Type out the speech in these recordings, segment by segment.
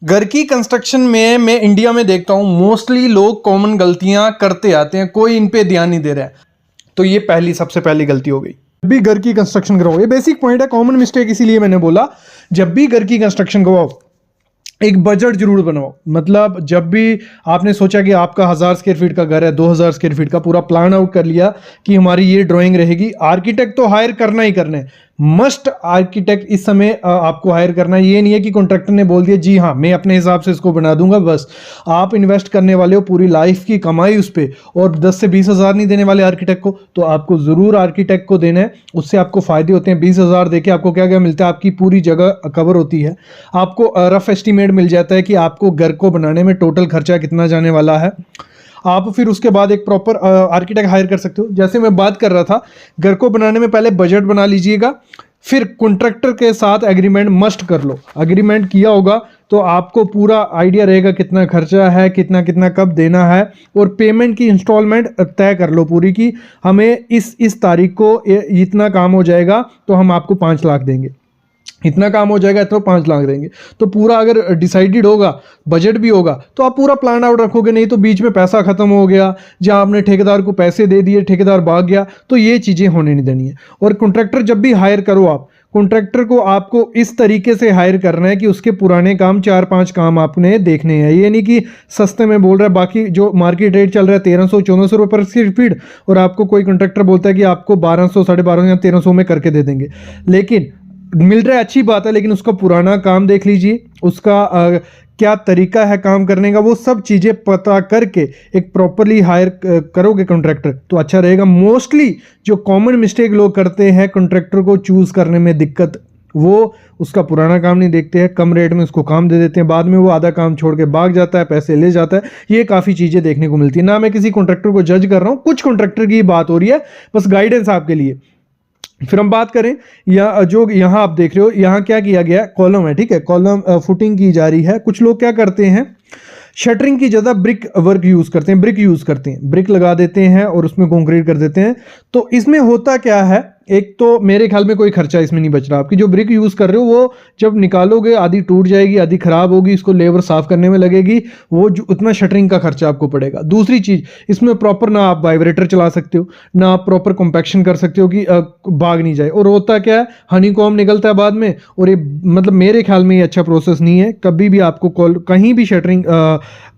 घर की कंस्ट्रक्शन में मैं इंडिया में देखता हूँ मोस्टली लोग कॉमन गलतियां करते आते हैं, कोई इन पे ध्यान नहीं दे रहा है। तो ये सबसे पहली गलती हो गई। जब भी घर की कंस्ट्रक्शन कराओ, ये बेसिक पॉइंट है, कॉमन मिस्टेक, इसीलिए मैंने बोला जब भी घर की कंस्ट्रक्शन कराओ एक बजट जरूर बनाओ। मतलब जब भी आपने सोचा कि आपका 1000 स्क्वायर फीट का घर है, 2000 स्क्वायर फीट का, पूरा प्लान आउट कर लिया कि हमारी ये ड्राइंग रहेगी, आर्किटेक्ट तो हायर करना ही करना है, मस्ट आर्किटेक्ट इस समय आपको हायर करना है। ये नहीं है कि कॉन्ट्रैक्टर ने बोल दिया जी हाँ मैं अपने हिसाब से इसको बना दूंगा, बस आप इन्वेस्ट करने वाले हो पूरी लाइफ की कमाई उस पर, और 10 से 20 हज़ार नहीं देने वाले आर्किटेक्ट को, तो आपको ज़रूर आर्किटेक्ट को देना है। उससे आपको फायदे होते हैं। 20 हज़ार देके आपको क्या क्या मिलता है, आपकी पूरी जगह कवर होती है, आपको रफ एस्टिमेट मिल जाता है कि आपको घर को बनाने में टोटल खर्चा कितना जाने वाला है। आप फिर उसके बाद एक प्रॉपर आर्किटेक्ट हायर कर सकते हो। जैसे मैं बात कर रहा था, घर को बनाने में पहले बजट बना लीजिएगा, फिर कॉन्ट्रैक्टर के साथ एग्रीमेंट मस्ट कर लो। एग्रीमेंट किया होगा तो आपको पूरा आइडिया रहेगा कितना खर्चा है, कितना कितना कब देना है, और पेमेंट की इंस्टॉलमेंट तय कर लो पूरी की, हमें इस तारीख को इतना काम हो जाएगा तो हम आपको 5 लाख देंगे, इतना काम हो जाएगा तो 5 लाख देंगे। तो पूरा अगर डिसाइडेड होगा, बजट भी होगा, तो आप पूरा प्लान आउट रखोगे। नहीं तो बीच में पैसा खत्म हो गया, जहां आपने ठेकेदार को पैसे दे दिए, ठेकेदार भाग गया, तो ये चीज़ें होने नहीं देनी है। और कॉन्ट्रैक्टर जब भी हायर करो आप, कॉन्ट्रैक्टर को आपको इस तरीके से हायर करना है कि उसके पुराने काम 4-5 काम आपने देखने हैं। ये नहीं कि सस्ते में बोल रहा है, बाकी जो मार्केट रेट चल रहा है 1300-1400 रुपये पर स्क्वायर फीट, और आपको कोई कॉन्ट्रैक्टर बोलता है कि आपको 1200, 1250 या 1300 में करके दे देंगे। लेकिन मिल रहा है अच्छी बात है, लेकिन उसका पुराना काम देख लीजिए, उसका क्या तरीका है काम करने का, वो सब चीज़ें पता करके एक प्रॉपरली हायर करोगे कॉन्ट्रैक्टर तो अच्छा रहेगा। मोस्टली जो कॉमन मिस्टेक लोग करते हैं कॉन्ट्रैक्टर को चूज़ करने में दिक्कत, वो उसका पुराना काम नहीं देखते हैं, कम रेट में उसको काम दे देते हैं, बाद में वो आधा काम छोड़ के भाग जाता है, पैसे ले जाता है। ये काफ़ी चीज़ें देखने को मिलती है। ना मैं किसी कॉन्ट्रैक्टर को जज कर रहा हूँ, कुछ कॉन्ट्रैक्टर की बात हो रही है, बस गाइडेंस आपके लिए। फिर हम बात करें या जो यहाँ आप देख रहे हो, यहाँ क्या किया गया, कॉलम है, ठीक है, कॉलम फुटिंग की जा रही है। कुछ लोग क्या करते हैं, शटरिंग की जगह ब्रिक वर्क यूज करते हैं, ब्रिक यूज करते हैं, ब्रिक लगा देते हैं और उसमें कंक्रीट कर देते हैं। तो इसमें होता क्या है, एक तो मेरे ख्याल में कोई खर्चा इसमें नहीं बच रहा। आपकी जो ब्रिक यूज कर रहे हो वो जब निकालोगे आधी टूट जाएगी, आधी खराब होगी, इसको लेबर साफ करने में लगेगी, वो जो उतना शटरिंग का खर्चा आपको पड़ेगा। दूसरी चीज, इसमें प्रॉपर ना आप वाइब्रेटर चला सकते हो, ना आप प्रॉपर कॉम्पैक्शन कर सकते हो कि भाग नहीं जाए। और होता क्या है, हनीकॉम निकलता है बाद में, और ये मतलब मेरे ख्याल में ये अच्छा प्रोसेस नहीं है। कभी भी आपको कहीं भी शटरिंग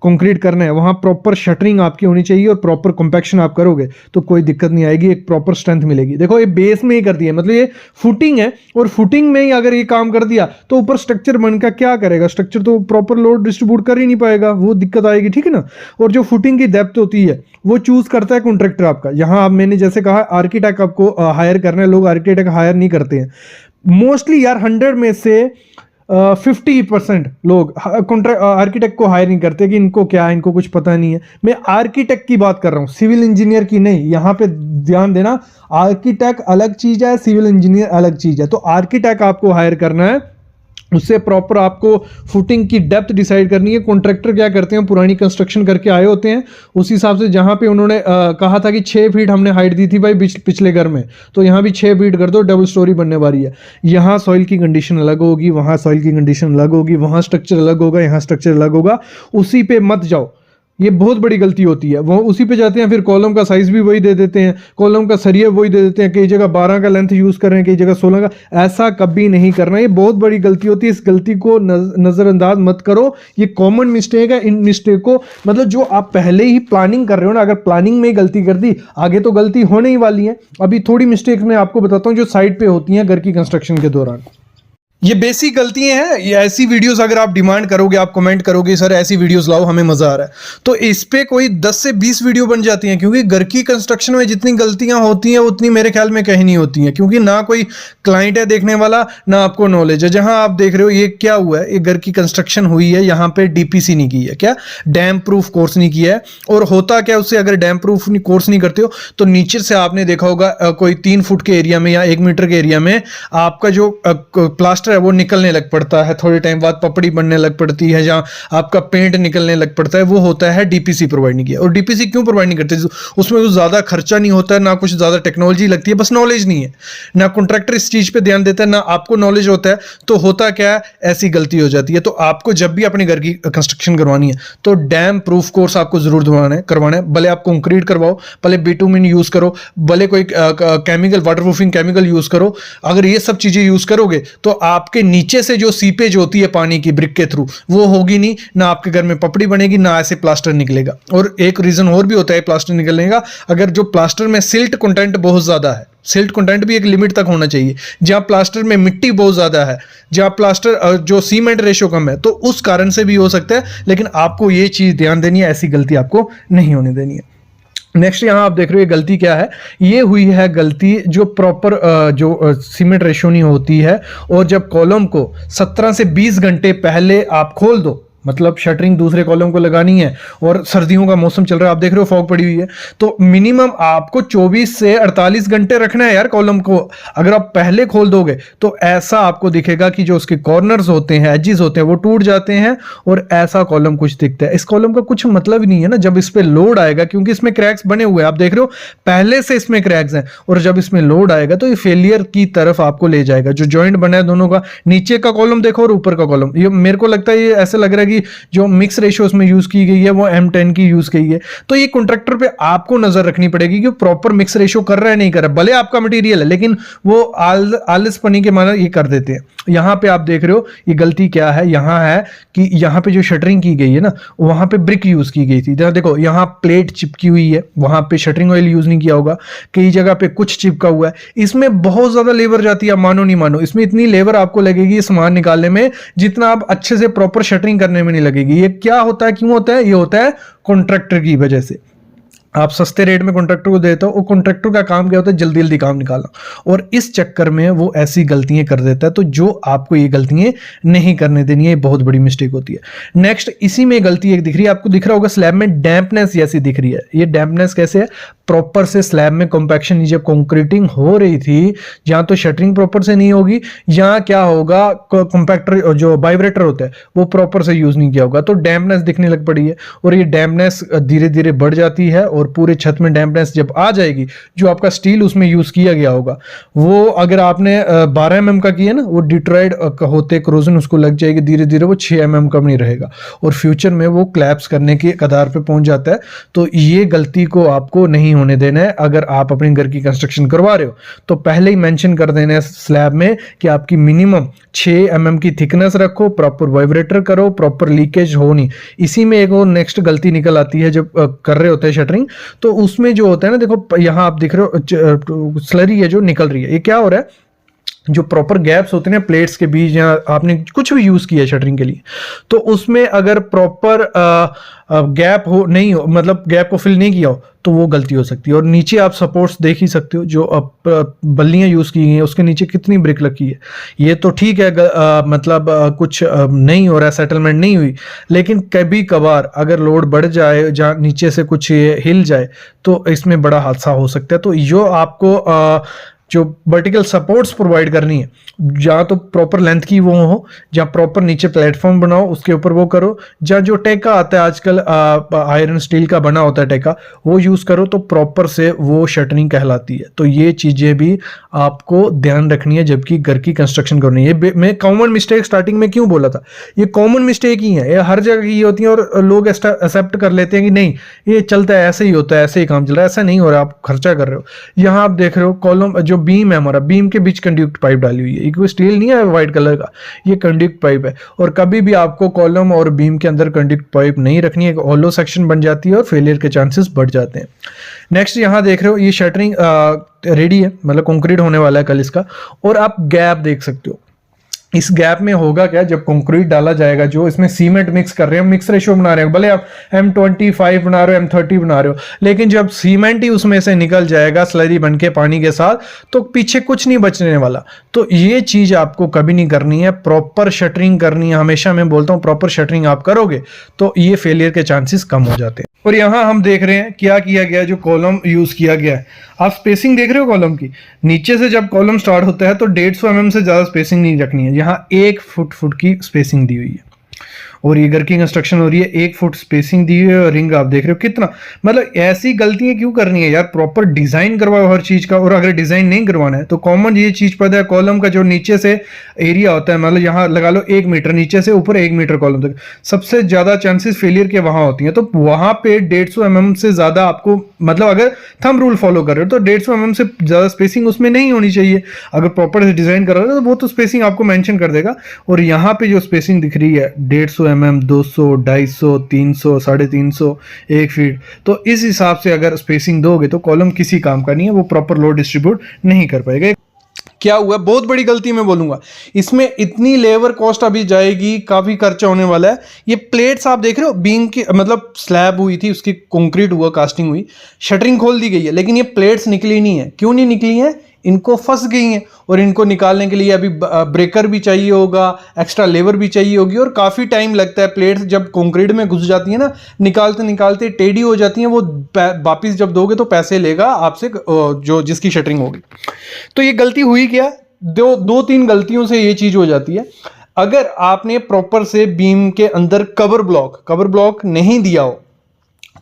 कंक्रीट करना है, वहाँ प्रॉपर शटरिंग आपकी होनी चाहिए, और प्रॉपर कॉम्पैक्शन आप करोगे तो कोई दिक्कत नहीं आएगी, एक प्रॉपर स्ट्रेंथ मिलेगी। देखो ये बेस में ही कर दिया, मतलब ये फुटिंग है, और फुटिंग में ही अगर ये काम कर दिया तो ऊपर स्ट्रक्चर बनकर क्या करेगा, स्ट्रक्चर तो प्रॉपर लोड डिस्ट्रीब्यूट कर ही नहीं पाएगा, वो दिक्कत आएगी, ठीक है ना। और जो फुटिंग की डेप्थ होती है वो चूज करता है कॉन्ट्रैक्टर आपका। यहाँ आप मैंने जैसे कहा आर्किटेक्ट आपको हायर करना है, लोग आर्किटेक्ट हायर नहीं करते हैं मोस्टली यार। 100 में से 50% लोग आर्किटेक्ट को हायर नहीं करते कि इनको क्या है, इनको कुछ पता नहीं है। मैं आर्किटेक्ट की बात कर रहा हूँ, सिविल इंजीनियर की नहीं। यहाँ पे ध्यान देना, आर्किटेक्ट अलग चीज है, सिविल इंजीनियर अलग चीज है। तो आर्किटेक्ट आपको हायर करना है, उससे प्रॉपर आपको फुटिंग की डेप्थ डिसाइड करनी है। कॉन्ट्रैक्टर क्या करते हैं, पुरानी कंस्ट्रक्शन करके आए होते हैं, उस हिसाब से जहां पे उन्होंने कहा था कि 6 फीट हमने हाइट दी थी भाई पिछले घर में, तो यहाँ भी 6 फीट कर दो, डबल स्टोरी बनने वाली है। यहाँ सॉइल की कंडीशन अलग होगी, वहाँ सॉइल की कंडीशन अलग होगी, वहाँ स्ट्रक्चर अलग होगा, यहाँ स्ट्रक्चर अलग होगा। उसी पे मत जाओ, ये बहुत बड़ी गलती होती है। वो उसी पे जाते हैं, फिर कॉलम का साइज भी वही दे देते हैं, कॉलम का सरिया वही दे देते हैं, कई जगह 12 का लेंथ यूज कर रहे हैं, कई जगह 16 का। ऐसा कभी नहीं करना, ये बहुत बड़ी गलती होती है। इस गलती को नजरअंदाज मत करो, ये कॉमन मिस्टेक है। इन मिस्टेक को मतलब जो आप पहले ही प्लानिंग कर रहे हो ना, अगर प्लानिंग में ही गलती कर दी, आगे तो गलती होने ही वाली है। अभी थोड़ी मिस्टेक मैं आपको बताता हूँ जो साइड पे होती हैं घर की कंस्ट्रक्शन के दौरान। ये बेसिक गलतियां हैं। ये ऐसी वीडियोस अगर आप डिमांड करोगे, आप कमेंट करोगे सर ऐसी वीडियोस लाओ, हमें मजा आ रहा है, तो इस पे कोई 10 से 20 वीडियो बन जाती हैं। क्योंकि घर की कंस्ट्रक्शन में जितनी गलतियां होती हैं उतनी मेरे ख्याल में कहीं नहीं होती हैं, क्योंकि ना कोई क्लाइंट है देखने वाला, ना आपको नॉलेज है। जहां आप देख रहे हो ये क्या हुआ है, ये घर की कंस्ट्रक्शन हुई है, यहाँ पे डीपीसी नहीं की है, क्या डैम प्रूफ कोर्स नहीं किया है। और होता क्या उससे, अगर डैम प्रूफ कोर्स नहीं करते हो तो नीचे से आपने देखा होगा कोई 3 फुट के एरिया में या 1 मीटर के एरिया में आपका जो प्लास्टर प्लास्टर है वो निकलने लग पड़ता है, थोड़े टाइम बाद पपड़ी बनने लग पड़ती है, जहाँ आपका पेंट निकलने लग पड़ता है, वो होता है डीपीसी प्रोवाइड नहीं किया। और डीपीसी क्यों प्रोवाइड नहीं करते? उसमें कुछ ज़्यादा खर्चा नहीं होता है, ना कुछ ज़्यादा टेक्नोलॉजी लगती है, बस नॉलेज नहीं है, ना कॉन्ट्रैक्टर इस चीज़ पे ध्यान देता है, ना आपको नॉलेज होता है। तो होता क्या है, ऐसी गलती हो जाती है। तो आपको जब भी अपने घर की कंस्ट्रक्शन करवानी है तो डैम प्रूफ कोर्स आपको जरूर करवाना है। भले आप कंक्रीट करवाओ, भले बिटुमिन यूज करो, भले कोई केमिकल वाटरप्रूफिंग केमिकल यूज करो, अगर ये सब चीजें यूज करोगे तो आपके नीचे से जो सीपेज होती है पानी की ब्रिक के थ्रू, वो होगी नहीं, ना आपके घर में पपड़ी बनेगी, ना ऐसे प्लास्टर निकलेगा। और एक रीजन और भी होता है प्लास्टर निकलने का, अगर जो प्लास्टर में सिल्ट कंटेंट बहुत ज्यादा है, सिल्ट कंटेंट भी एक लिमिट तक होना चाहिए। जहां प्लास्टर में मिट्टी बहुत ज्यादा है, जहां प्लास्टर जो सीमेंट रेशियो कम है, तो उस कारण से भी हो सकता है। लेकिन आपको ये चीज ध्यान देनी है, ऐसी गलती आपको नहीं होने देनी है। नेक्स्ट यहां आप देख रहे हो ये गलती क्या है, ये हुई है गलती जो प्रॉपर जो सीमेंट रेशियो नहीं होती है, और जब कॉलम को 17 से 20 घंटे पहले आप खोल दो, मतलब शटरिंग दूसरे कॉलम को लगानी है और सर्दियों का मौसम चल रहा है, आप देख रहे हो फॉग पड़ी हुई है, तो मिनिमम आपको 24 से 48 घंटे रखना है यार कॉलम को। अगर आप पहले खोल दोगे तो ऐसा आपको दिखेगा कि जो उसके कॉर्नर्स होते हैं, एजेस होते हैं, वो टूट जाते हैं और ऐसा कॉलम कुछ दिखता है। इस कॉलम का कुछ मतलब ही नहीं है ना जब इस पे लोड आएगा, क्योंकि इसमें क्रैक्स बने हुए हैं, आप देख रहे हो पहले से इसमें क्रैक्स हैं, और जब इसमें लोड आएगा तो ये फेलियर की तरफ आपको ले जाएगा। जो जॉइंट बना है दोनों का, नीचे का कॉलम देखो और ऊपर का कॉलम, ये मेरे को लगता है ये ऐसा लग रहा है कि जो मिक्स रेशियो उसमें यूज की गई है वो M10 की यूज की है। तो ये कॉन्ट्रैक्टर पे आपको नजर रखनी पड़ेगी कि प्रॉपर मिक्स रेशियो कर रहा है नहीं कर रहा। भले आपका मटेरियल है, लेकिन वो आलसपनी के माना ये कर देते हैं। यहां पे आप देख रहे हो ये गलती क्या है, यहां है कि यहां पे जो शटरिंग की गई है ना, वहां पे ब्रिक यूज की गई थी। देखो यहां प्लेट चिपकी हुई है, वहां पे शटरिंग ऑयल यूज नहीं किया होगा, कई जगह पे कुछ चिपका हुआ है। इसमें बहुत ज्यादा लेबर जाती है, आप मानो नहीं मानो, इसमें इतनी लेबर आपको लगेगी सामान निकालने में जितना आप अच्छे से प्रॉपर शटरिंग करने में नहीं लगेगी। ये क्या होता है, क्यों होता है? ये होता है कॉन्ट्रैक्टर की वजह से। आप सस्ते रेट में कॉन्ट्रैक्टर को देते हो, वो कॉन्ट्रैक्टर का काम क्या होता है? जल्दी जल्दी काम निकालना, और इस चक्कर में वो ऐसी गलतियां कर देता है। तो जो आपको ये गलतियां नहीं करने देनी है, ये बहुत बड़ी मिस्टेक होती है। नेक्स्ट इसी में गलती एक दिख रही है, आपको दिख रहा होगा स्लैब में डैम्पनेस जैसी दिख रही है। ये डैम्पनेस कैसे है? प्रॉपर से स्लैब में कॉम्पैक्शन, जब कंक्रीटिंग हो रही थी, जहां तो शटरिंग प्रॉपर से नहीं होगी, यहाँ क्या होगा, कॉम्पैक्टर जो वाइब्रेटर होता है वो प्रॉपर से यूज नहीं किया होगा, तो डैम्पनेस दिखने लग पड़ी है। और ये डैम्पनेस धीरे धीरे बढ़ जाती है, और पूरे छत में डैम्पनेस जब आ जाएगी, जो आपका स्टील उसमें यूज किया गया होगा, वो अगर आपने 12 mm का किया ना, वो डिट्रॉयड होते क्रोजन उसको लग जाएगी, धीरे धीरे वो 6 mm का नहीं रहेगा, और फ्यूचर में वो क्लैप्स करने के कगार पे पहुंच जाता है। तो ये गलती को आपको नहीं होने देना है। अगर आप अपने घर की कंस्ट्रक्शन करवा रहे हो तो पहले ही मेंशन कर देना है स्लैब में कि आपकी मिनिमम 6 mm की थिकनेस रखो, प्रॉपर वाइब्रेटर करो, प्रॉपर लीकेज हो नहीं। इसी में एक और नेक्स्ट गलती निकल आती है जब कर रहे होते हैं शटरिंग, तो उसमें जो होता है ना, देखो यहां आप दिख रहे हो स्लरी है जो निकल रही है, ये क्या हो रहा है? जो प्रॉपर गैप्स होते हैं प्लेट्स के बीच, या आपने कुछ भी यूज किया है शटरिंग के लिए, तो उसमें अगर प्रॉपर गैप हो नहीं हो, मतलब गैप को फिल नहीं किया हो, तो वो गलती हो सकती है। और नीचे आप सपोर्ट्स देख ही सकते हो, जो बल्लियां यूज की गई हैं उसके नीचे कितनी ब्रिक लगी है। ये तो ठीक है, मतलब कुछ नहीं हो रहा है, सेटलमेंट नहीं हुई, लेकिन कभी कभार अगर लोड बढ़ जाए, जहाँ नीचे से कुछ हिल जाए, तो इसमें बड़ा हादसा हो सकता है। तो जो आपको जो वर्टिकल सपोर्ट्स प्रोवाइड करनी है, जहाँ तो प्रॉपर लेंथ की वो हो, जहाँ प्रॉपर नीचे प्लेटफॉर्म बनाओ उसके ऊपर वो करो, जहाँ जो टेका आता है आजकल आयरन स्टील का बना होता है टेका, वो यूज करो, तो प्रॉपर से वो शटरिंग कहलाती है। तो ये चीजें भी आपको ध्यान रखनी है जबकि घर की कंस्ट्रक्शन करनी है। मैं कॉमन मिस्टेक स्टार्टिंग में क्यों बोला था, ये कॉमन मिस्टेक ही है, ये हर जगह की होती है, और लोग एक्सेप्ट कर लेते हैं कि नहीं ये चलता है, ऐसे ही होता है, ऐसे ही काम चल रहा है। ऐसा नहीं हो रहा, आप खर्चा कर रहे हो। यहाँ आप देख रहे हो कॉलम जो बीम है हमारा, बीम के बीच कंडक्ट पाइप डाली हुई है, ये कोई स्टील नहीं है व्हाइट कलर का, ये कंडक्ट पाइप है। और कभी भी आपको कॉलम और बीम के अंदर कंडक्ट पाइप नहीं रखनी है, हॉलो सेक्शन बन जाती है और फेलियर के चांसेस बढ़ जाते हैं। नेक्स्ट यहाँ देख रहे हो ये शटरिंग रेडी है, मतलब कंक्रीट होने वाला है कल इसका, और आप गैप देख सकते हो। इस गैप में होगा क्या, जब कंक्रीट डाला जाएगा, जो इसमें सीमेंट मिक्स कर रहे हैं, मिक्स रेशियो बना रहे हो, भले आप M25 बना रहे हो, M30 बना रहे हो, लेकिन जब सीमेंट ही उसमें से निकल जाएगा स्लरी बन के पानी के साथ, तो पीछे कुछ नहीं बचने वाला। तो ये चीज आपको कभी नहीं करनी है, प्रॉपर शटरिंग करनी है। हमेशा मैं बोलता हूं प्रॉपर शटरिंग आप करोगे तो ये फेलियर के चांसेस कम हो जाते हैं। और यहाँ हम देख रहे हैं क्या किया गया है, जो कॉलम यूज किया गया है। आप स्पेसिंग देख रहे हो कॉलम की, नीचे से जब कॉलम स्टार्ट होता है तो 150 mm से ज्यादा स्पेसिंग नहीं रखनी है। यहाँ 1 फुट की स्पेसिंग दी हुई है और ये घर की कंस्ट्रक्शन हो रही है, 1 फुट स्पेसिंग दी हुई है और रिंग आप देख रहे हो कितना, मतलब ऐसी गलतियां क्यों करनी है यार, प्रॉपर डिजाइन करवाओ हर चीज का। और अगर डिजाइन नहीं करवाना है तो कॉमन ये चीज पता है, कॉलम का जो नीचे से एरिया होता है, मतलब यहाँ लगा लो 1 मीटर, नीचे से ऊपर 1 मीटर कॉलम तक, सबसे ज्यादा चांसेस फेलियर के वहां होती है। तो वहां पे 150 mm से ज्यादा आपको, मतलब अगर थंब रूल फॉलो कर रहे हो तो 150 mm से ज्यादा स्पेसिंग उसमें नहीं होनी चाहिए। अगर प्रॉपर से डिजाइन कर रहे हो तो वो तो स्पेसिंग आपको मेंशन कर देगा। और यहाँ पे जो स्पेसिंग दिख रही है 150 mm, 200, 250, 300, 350, 1 फीट, तो इस हिसाब से अगर स्पेसिंग दोगे तो कॉलम किसी काम का नहीं है, वो प्रॉपर लोड डिस्ट्रीब्यूट नहीं कर पाएगा। क्या हुआ, बहुत बड़ी गलती मैं बोलूंगा, इसमें इतनी लेबर कॉस्ट अभी जाएगी, काफी खर्चा होने वाला है। ये प्लेट्स आप देख रहे हो, बीम की मतलब स्लैब हुई थी, उसकी कंक्रीट हुआ, कास्टिंग हुई, शटरिंग खोल दी गई है, लेकिन ये प्लेट्स निकली नहीं है। क्यों नहीं निकली है, इनको फंस गई हैं और इनको निकालने के लिए अभी ब्रेकर भी चाहिए होगा, एक्स्ट्रा लेबर भी चाहिए होगी और काफ़ी टाइम लगता है। प्लेट्स जब कंक्रीट में घुस जाती है ना, निकालते निकालते टेढ़ी हो जाती हैं, वो वापिस जब दोगे तो पैसे लेगा आपसे जो जिसकी शटरिंग होगी। तो ये गलती हुई क्या, दो तीन गलतियों से ये चीज़ हो जाती है। अगर आपने प्रॉपर से बीम के अंदर कवर ब्लॉक नहीं दिया हो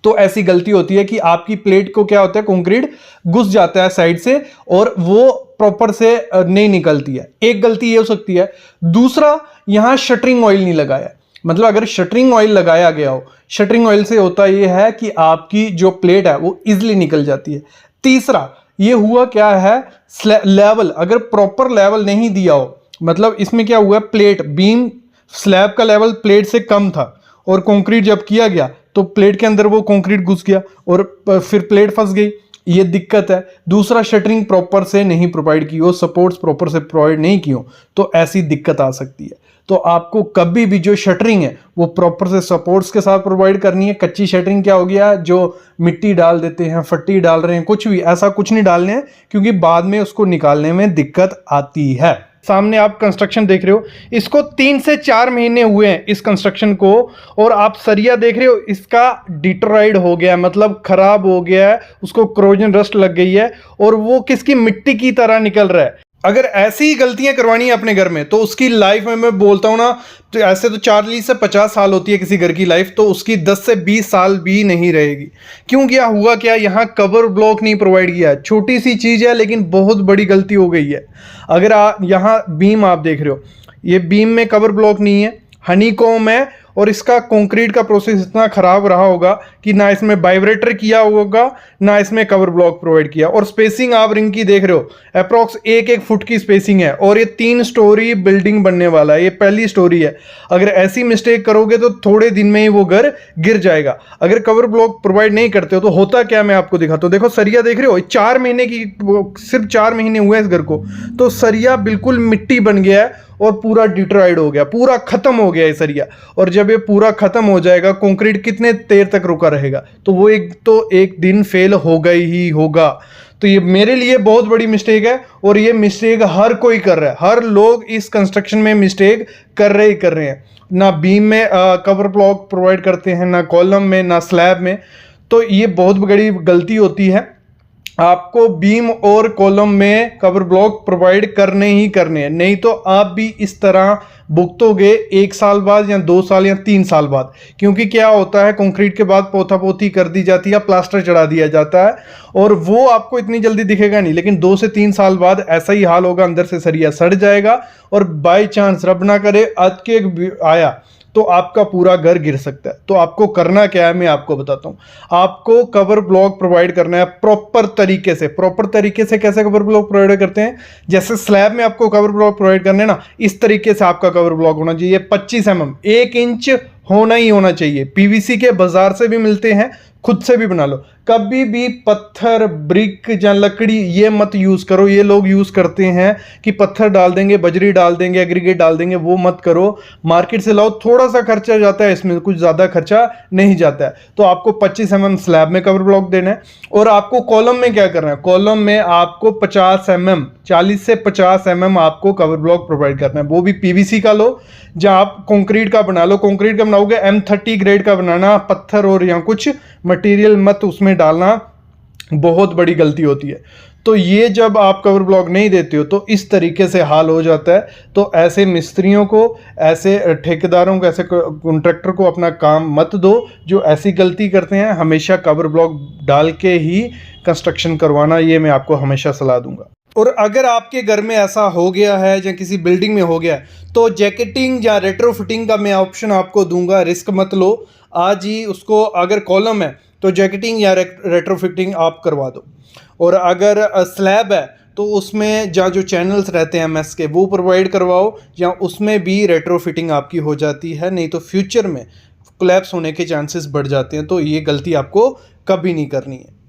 तो ऐसी गलती होती है कि आपकी प्लेट को क्या होता है, कंक्रीट घुस जाता है साइड से और वो प्रॉपर से नहीं निकलती है। एक गलती ये हो सकती है। दूसरा, यहां शटरिंग ऑयल नहीं लगाया, मतलब अगर शटरिंग ऑयल लगाया गया हो, शटरिंग ऑयल से होता यह है कि आपकी जो प्लेट है वो इजिली निकल जाती है। तीसरा, ये हुआ क्या है, लेवल, अगर प्रॉपर लेवल नहीं दिया हो, मतलब इसमें क्या हुआ, प्लेट बीम स्लैब का लेवल प्लेट से कम था और कंक्रीट जब किया गया तो प्लेट के अंदर वो कंक्रीट घुस गया और फिर प्लेट फंस गई, ये दिक्कत है। दूसरा, शटरिंग प्रॉपर से नहीं प्रोवाइड की हो, सपोर्ट्स प्रॉपर से प्रोवाइड नहीं की हो, तो ऐसी दिक्कत आ सकती है। तो आपको कभी भी जो शटरिंग है वो प्रॉपर से सपोर्ट्स के साथ प्रोवाइड करनी है। कच्ची शटरिंग क्या हो गया, जो मिट्टी डाल देते हैं, फट्टी डाल रहे हैं, कुछ भी ऐसा कुछ नहीं डालने हैं, क्योंकि बाद में उसको निकालने में दिक्कत आती है। सामने आप कंस्ट्रक्शन देख रहे हो, इसको 3 से 4 महीने हुए हैं इस कंस्ट्रक्शन को, और आप सरिया देख रहे हो, इसका डिटोराइड हो गया, मतलब खराब हो गया है, उसको क्रोजन रस्ट लग गई है और वो किसकी, मिट्टी की तरह निकल रहा है। अगर ऐसी ही गलतियां करवानी है अपने घर में तो उसकी लाइफ में, मैं बोलता हूं ना, तो ऐसे तो 40 से 50 साल होती है किसी घर की लाइफ, तो उसकी 10 से 20 साल भी नहीं रहेगी। क्यों, क्या हुआ, क्या यहाँ कवर ब्लॉक नहीं प्रोवाइड किया है। छोटी सी चीज़ है लेकिन बहुत बड़ी गलती हो गई है। अगर आप यहाँ बीम आप देख रहे हो, ये बीम में कवर ब्लॉक नहीं है, हनीकॉम है, और इसका कंक्रीट का प्रोसेस इतना खराब रहा होगा कि ना इसमें वाइब्रेटर किया होगा, ना इसमें कवर ब्लॉक प्रोवाइड किया। और स्पेसिंग आप रिंग की देख रहे हो, अप्रॉक्स 1-1 फुट की स्पेसिंग है और ये 3 स्टोरी बिल्डिंग बनने वाला है, ये पहली स्टोरी है। अगर ऐसी मिस्टेक करोगे तो थोड़े दिन में ही वो घर गिर जाएगा। अगर कवर ब्लॉक प्रोवाइड नहीं करते हो तो होता क्या, मैं आपको दिखाता हूँ। देखो सरिया देख रहे हो, 4 महीने की, सिर्फ 4 महीने हुए इस घर को, तो सरिया बिल्कुल मिट्टी बन गया है और पूरा डिटोराइड हो गया, पूरा खत्म हो गया ये सरिया। और जब ये पूरा खत्म हो जाएगा, कंक्रीट कितने देर तक रुका रहेगा, तो वो एक दिन फेल होगा ही होगा। तो ये मेरे लिए बहुत बड़ी मिस्टेक है और ये मिस्टेक हर कोई कर रहा है, हर लोग इस कंस्ट्रक्शन में मिस्टेक कर रहे हैं। ना बीम में कवर ब्लॉक प्रोवाइड करते हैं, ना कॉलम में, ना स्लैब में। तो ये बहुत बड़ी गलती होती है। आपको बीम और कॉलम में कवर ब्लॉक प्रोवाइड करने ही करने हैं, नहीं तो आप भी इस तरह भुगतोगे 1 साल बाद या 2 साल या 3 साल बाद। क्योंकि क्या होता है, कंक्रीट के बाद पोथी कर दी जाती है, प्लास्टर चढ़ा दिया जाता है और वो आपको इतनी जल्दी दिखेगा नहीं, लेकिन 2 से 3 साल बाद ऐसा ही हाल होगा, अंदर से सरिया सड़ जाएगा और बाई चांस, रब ना करे, अटके आया तो आपका पूरा घर गिर सकता है। तो आपको करना क्या है, मैं आपको बताता हूं। आपको कवर ब्लॉक प्रोवाइड करना है प्रॉपर तरीके से। प्रॉपर तरीके से कैसे कवर ब्लॉक प्रोवाइड करते हैं, जैसे स्लैब में आपको कवर ब्लॉक प्रोवाइड करने ना, इस तरीके से आपका कवर ब्लॉक होना चाहिए। 25 mm, 1 इंच होना ही होना चाहिए। पीवीसी के बाजार से भी मिलते हैं, खुद से भी बना लो। कभी भी पत्थर, ब्रिक या लकड़ी ये मत यूज़ करो। ये लोग यूज़ करते हैं कि पत्थर डाल देंगे, बजरी डाल देंगे, एग्रीगेट डाल देंगे, वो मत करो। मार्केट से लाओ, थोड़ा सा खर्चा जाता है इसमें, कुछ ज़्यादा खर्चा नहीं जाता है। तो आपको 25 mm स्लैब में कवर ब्लॉक देना है। और आपको कॉलम में क्या करना है, कॉलम में आपको 50 mm, 40 से 50 mm आपको कवर ब्लॉक प्रोवाइड करना है। वो भी पीवीसी का लो, जहाँ आप कंक्रीट का बना लो। कंक्रीट का बनाओगे M30 ग्रेड का बनाना, पत्थर और या कुछ मटेरियल मत उसमें डालना, बहुत बड़ी गलती होती है। तो ये जब आप कवर ब्लॉक नहीं देते हो तो इस तरीके से हाल हो जाता है। तो ऐसे मिस्त्रियों को, ऐसे ठेकेदारों को, ऐसे कॉन्ट्रैक्टर को अपना काम मत दो जो ऐसी गलती करते हैं। हमेशा कवर ब्लॉक डाल के ही कंस्ट्रक्शन करवाना, ये मैं आपको हमेशा सलाह दूंगा। और अगर आपके घर में ऐसा हो गया है या किसी बिल्डिंग में हो गया है तो जैकेटिंग या रेट्रोफिटिंग का मैं ऑप्शन आपको दूंगा। रिस्क मत लो, आज ही उसको, अगर कॉलम है तो जैकेटिंग या रेट्रोफिटिंग आप करवा दो। और अगर स्लैब है तो उसमें जहाँ जो चैनल्स रहते हैं एमएस के वो प्रोवाइड करवाओ, या उसमें भी रेट्रोफिटिंग आपकी हो जाती है। नहीं तो फ्यूचर में कोलैप्स होने के चांसेस बढ़ जाते हैं। तो ये गलती आपको कभी नहीं करनी है।